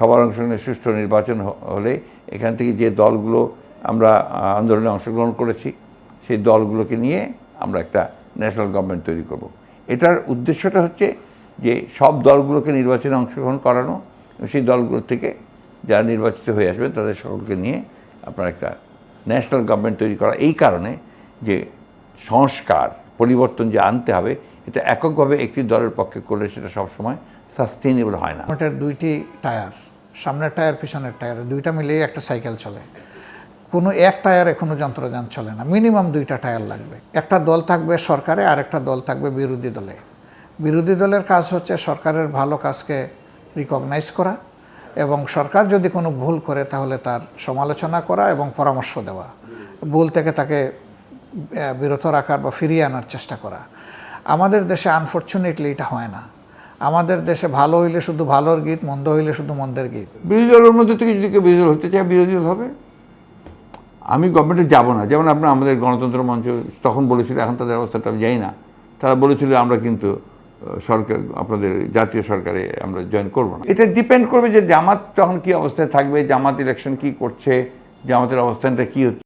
সবার অংশগ্রহণে সুষ্ঠু নির্বাচন হলে এখান থেকে যে দলগুলো আমরা আন্দোলনে অংশগ্রহণ করেছি সেই দলগুলোকে নিয়ে আমরা একটা ন্যাশনাল গভর্নমেন্ট তৈরি করব। এটার উদ্দেশ্যটা হচ্ছে যে সব দলগুলোকে নির্বাচনে অংশগ্রহণ করানো এবং সেই দলগুলো থেকে যারা নির্বাচিত হয়ে আসবে তাদের সকলকে নিয়ে আপনার একটা ন্যাশনাল গভর্নমেন্ট তৈরি করা, এই কারণে যে সংস্কার পরিবর্তন যে আনতে হবে এটা এককভাবে একটি দলের পক্ষে করলে সেটা সবসময় সাস্টেইনেবল হয় না। এটার দুইটি টায়ার, সামনের টায়ার পিছনের টায়ার, দুইটা মিলিয়ে একটা সাইকেল চলে। কোনো এক টায়ারে কোনো যন্ত্রযান চলে না, মিনিমাম দুইটা টায়ার লাগবে। একটা দল থাকবে সরকারে আর একটা দল থাকবে বিরোধী দলে। বিরোধী দলের কাজ হচ্ছে সরকারের ভালো কাজকে রিকগনাইজ করা এবং সরকার যদি কোনো ভুল করে তাহলে তার সমালোচনা করা এবং পরামর্শ দেওয়া, ভুল থেকে তাকে বিরত রাখার বা ফিরিয়ে আনার চেষ্টা করা। আমাদের দেশে আনফর্চুনেটলি এটা হয় না। আমাদের দেশে ভালো হইলে শুধু ভালোর গীত, মন্দ হইলে শুধু মন্দের গীত। বিরোধী দলের মধ্যে থেকে যদি কেউ বিরোধী দল হতে চায় বিরোধী দল হবে। আমি গভর্নমেন্টে যাব না, যেমন আপনার আমাদের গণতন্ত্র মঞ্চ তখন বলেছিল, এখন তাদের অবস্থাটা আমি জানি না, তারা বলেছিল আমরা কিন্তু সরকার আপনাদের জাতীয় সরকারে আমরা জয়েন করব না। এটা ডিপেন্ড করবে যে জামাত তখন কী অবস্থায় থাকবে, জামাত ইলেকশন কী করছে, জামাতের অবস্থানটা কী হচ্ছে।